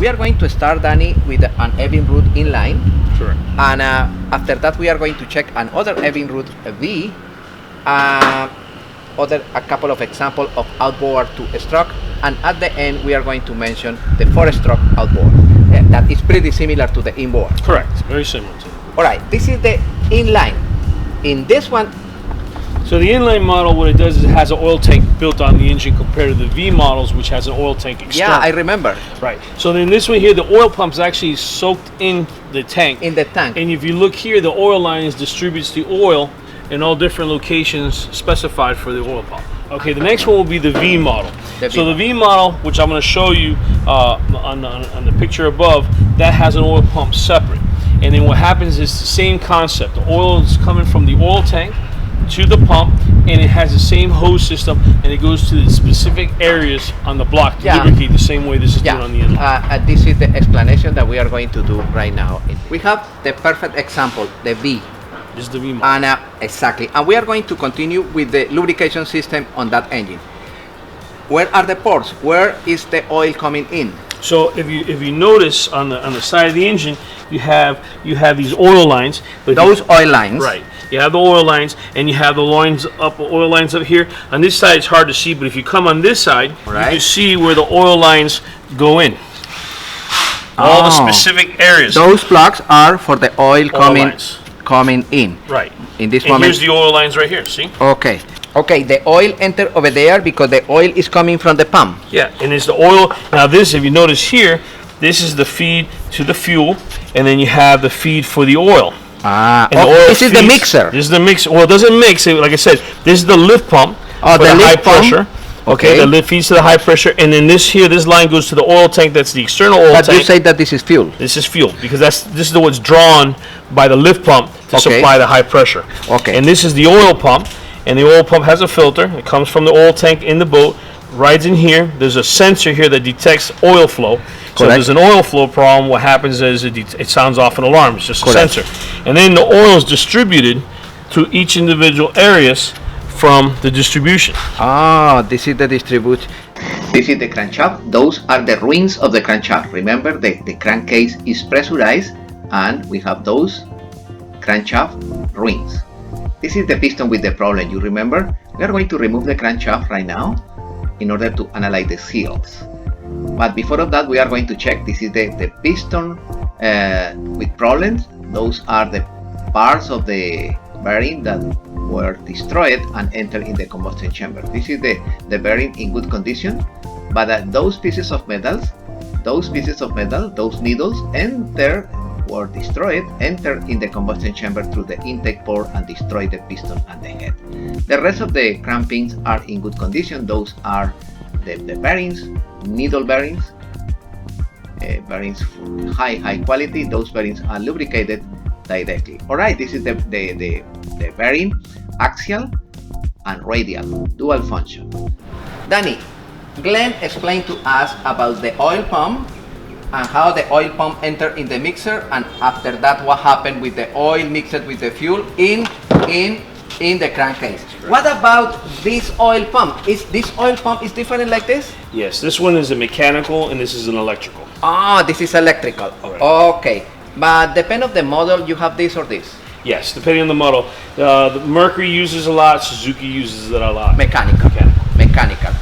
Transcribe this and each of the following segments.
We are going to start, Danny, with an ebbing root inline. Sure. And after that, we are going to check another ebbing root V, a couple of examples of outboard to stroke, and at the end, we are going to mention the 4-stroke outboard. That is pretty similar to the inboard. Correct. Very similar to it. All right, this is the inline. In this one, so the inline model, what it does is it has an oil tank built on the engine compared to the V models, which has an oil tank external. yeah, I remember. Right. So then this one here, the oil pump is actually soaked in the tank. In the tank. And if you look here, the oil lines distributes the oil in all different locations specified for the oil pump. Okay, the next one will be the V model. The V model, which I'm going to show you on the picture above, that has an oil pump separate. And then what happens is the same concept. The oil is coming from the oil tank to the pump, and it has the same hose system, and it goes to the specific areas on the block to lubricate the same way this is doing on the inline. This is the explanation that we are going to do right now. We have the perfect example, the V. This is the V model. And exactly. And we are going to continue with the lubrication system on that engine. Where are the ports? Where is the oil coming in? So if you notice on the side of the engine, you have these oil lines. Those oil lines. Right. You have the oil lines, and you have the oil lines up here. On this side, it's hard to see, but if you come on this side, you can see where the oil lines go in. All the specific areas. Those plugs are for the oil coming in. Right. In this and moment. Here's the oil lines right here. See? Okay. Okay. The oil enter over there because the oil is coming from the pump. Yeah, and it's the oil. Now this, if you notice here, this is the feed to the fuel, and then you have the feed for the oil. This is the mixer. This is the mixer. Well, it doesn't mix. Like I said, this is the lift pump for the high pressure. Okay, the lift feeds to the high pressure, and then this line goes to the oil tank. That's the external oil tank. But you say that this is fuel. This is fuel because this is what's drawn by the lift pump to supply the high pressure. Okay. And this is the oil pump, and the oil pump has a filter. It comes from the oil tank in the boat, rides in here. There's a sensor here that detects oil flow. So if there's an oil flow problem, what happens is it sounds off an alarm. It's just a sensor. And then the oil is distributed to each individual areas from the distribution. This is the distribution. This is the crankshaft. Those are the rings of the crankshaft. Remember, the crankcase is pressurized, and we have those crankshaft rings. This is the piston with the problem. You remember? We are going to remove the crankshaft right now in order to analyze the seals. But before of that, we are going to check. This is the piston with problems. Those are the parts of the bearing that were destroyed and entered in the combustion chamber. This is the bearing in good condition, but those pieces of metal, those needles were destroyed, entered in the combustion chamber through the intake port and destroyed the piston and the head. The rest of the crank pins are in good condition. Those are the bearings, needle bearings, bearings for high quality. Those bearings are lubricated directly. Alright, this is the bearing, axial and radial, dual function. Danny, Glenn explained to us about the oil pump and how the oil pump entered in the mixer, and after that what happened with the oil mixed with the fuel in the crankcase. What about this oil pump? Is this oil pump is different like this? Yes, this one is a mechanical and this is an electrical. This is electrical. Right. Okay, but depend on the model, you have this or this? Yes, depending on the model. The Mercury uses a lot, Suzuki uses it a lot. Mechanical.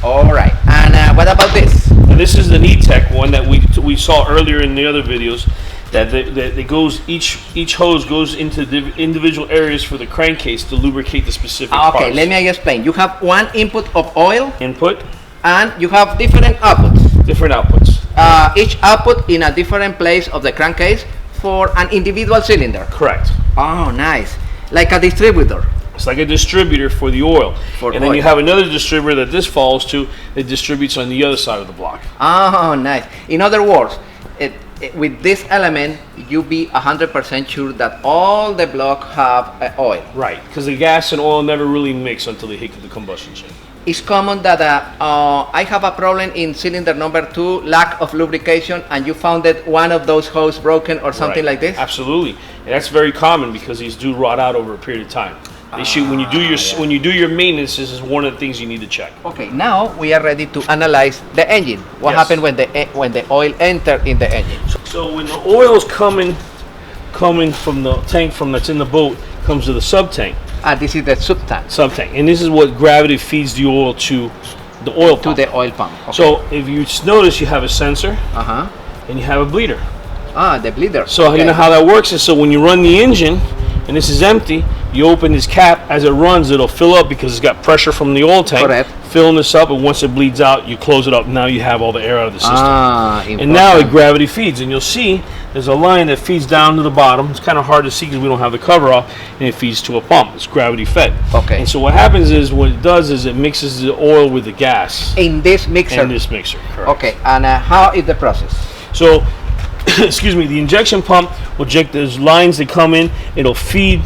All right. And what about this? And this is the E-Tech one that we saw earlier in the other videos. That it goes, each hose goes into the individual areas for the crankcase to lubricate the specific parts. Okay, let me explain. You have one input of oil. Input. And you have different outputs. Each output in a different place of the crankcase for an individual cylinder. Correct. Oh, nice. Like a distributor. It's like a distributor for the oil. Then you have another distributor that this falls to that distributes on the other side of the block. Oh, nice. In other words, with this element, you be 100% sure that all the block have oil. Right, because the gas and oil never really mix until they hit the combustion chamber. It's common that I have a problem in cylinder number 2, lack of lubrication, and you found that one of those hoses broken or something like this? Absolutely. And that's very common because these do rot out over a period of time. They should when you do your maintenance. This is one of the things you need to check. Okay, now we are ready to analyze the engine. What Yes. happened when the oil enter in the engine? So when the oil is coming from the tank that's in the boat comes to the sub tank. This is the sub tank. And this is what gravity feeds the oil to the oil pump. To the oil pump. Okay. So if you notice, you have a sensor Uh-huh. and you have a bleeder. The bleeder. So okay. you know how that works is so when you run the engine and this is empty, you open this cap. As it runs, it'll fill up because it's got pressure from the oil tank. Correct. Filling this up, and once it bleeds out, you close it up. Now you have all the air out of the system. And now important. it gravity feeds, and you'll see there's a line that feeds down to the bottom. It's kind of hard to see because we don't have the cover off, and it feeds to a pump. It's gravity fed. Okay. And so what happens is what it does is it mixes the oil with the gas In this mixer. in this mixer. Correct. Okay, and how is the process? So, excuse me, the injection pump will inject those lines that come in. It'll feed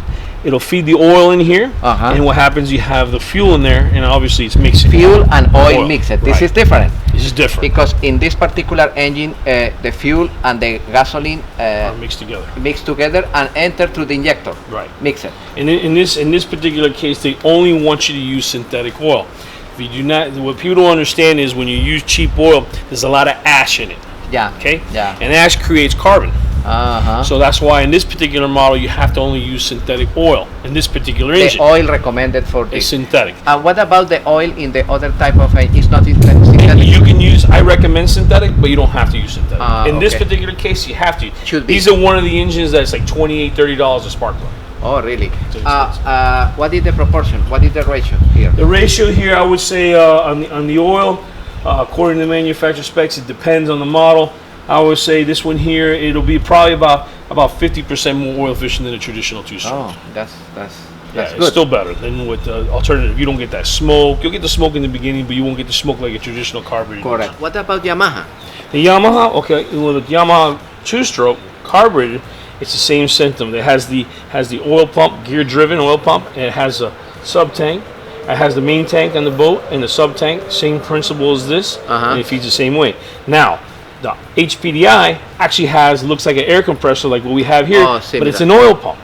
the oil in here, Uh-huh. and what happens? You have the fuel in there, and obviously it's mixing. Fuel and oil mixed. This Right. is different This is different. because in this particular engine, the fuel and the gasoline Are mixed together. mix together and enter through the injector. Right. Mix it. And in this particular case, they only want you to use synthetic oil. If you do not, what people don't understand is when you use cheap oil, there's a lot of ash in it. Yeah. Okay. Yeah. And ash creates carbon. Uh-huh. So that's why in this particular model you have to only use synthetic oil in this particular The engine. oil recommended for It's this. synthetic. And what about the oil in the other type of engine? It's not synthetic. You can use. I recommend synthetic, but you don't have to use synthetic. In this okay. particular case, you have to. Should be. These are one of the engines that's like $28, $30 a spark plug. Oh, really? expensive. What is the proportion? What is the ratio here? The ratio here, I would say, on the oil, according to the manufacturer specs, it depends on the model. I would say this one here, it'll be probably about 50% more oil efficient than a traditional two-stroke. Oh, that's Yeah, good. it's still better than with the alternative. You don't get that smoke. You'll get the smoke in the beginning, but you won't get the smoke like a traditional carburetor. Correct. What about Yamaha? The Yamaha, okay, with the Yamaha two-stroke carburetor, it's the same system. It has the oil pump, gear-driven oil pump, and it has a sub-tank. It has the main tank on the boat and the sub-tank, same principle as this, and it feeds the same way. Now, the HPDI actually looks like an air compressor like what we have here, but it's an oil pump.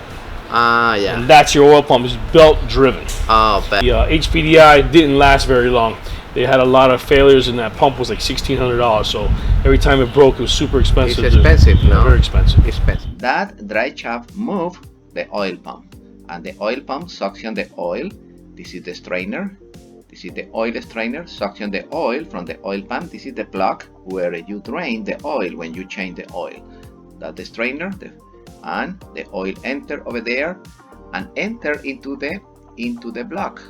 Yeah. And that's your oil pump. It's belt-driven. Oh, bad. The HPDI didn't last very long. They had a lot of failures, and that pump was like $1,600. So every time it broke, it was super expensive. It's expensive, no? Very expensive. Expensive. That dry shaft move the oil pump, and the oil pump suction the oil. This is the strainer. This is the oil strainer. Suction the oil from the oil pump. This is the plug where you drain the oil when you change the oil. That's the strainer, and the oil enter over there and enter into the block.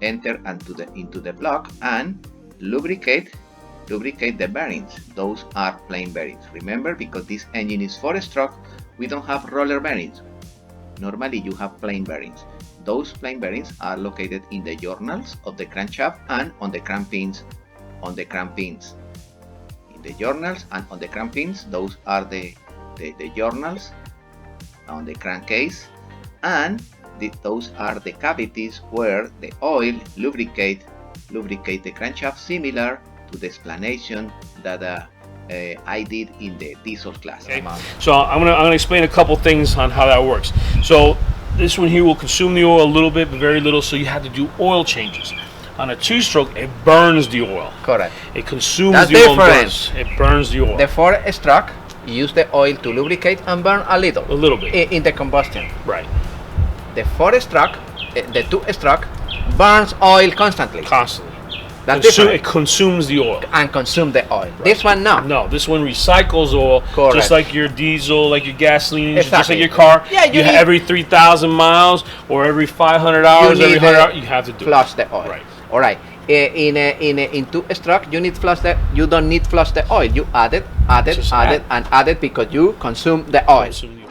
Enter into the block and lubricate the bearings. Those are plain bearings. Remember, because this engine is 4-stroke, we don't have roller bearings. Normally you have plain bearings. Those plain bearings are located in the journals of the crankshaft and on the crank pins. In the journals and on the crank pins, those are the journals on the crankcase, and those are the cavities where the oil lubricate the crankshaft, similar to the explanation that I did in the diesel class. Okay. So I'm gonna explain a couple things on how that works. So this one here will consume the oil a little bit, but very little, so you have to do oil changes. On a two-stroke, it burns the oil. Correct. It consumes That's the oil. different. It burns the oil. The 4-stroke use the oil to lubricate and burn a little. A little bit. In the combustion. Right. The 4-stroke, the 2-stroke burns oil constantly. Constantly. That's different. It consumes the oil. And consume the oil. Right. This one no. No, this one recycles oil. Correct. Just like your diesel, like your gasoline, just Exactly. like your car. Yeah, you need, every 3,000 miles or every 500 hours, every 100 hours, you have to do flush it. the oil. Right. All right. In 2-stroke, you don't need flush the oil. You add it, Just add it, because you consume the oil. Consume the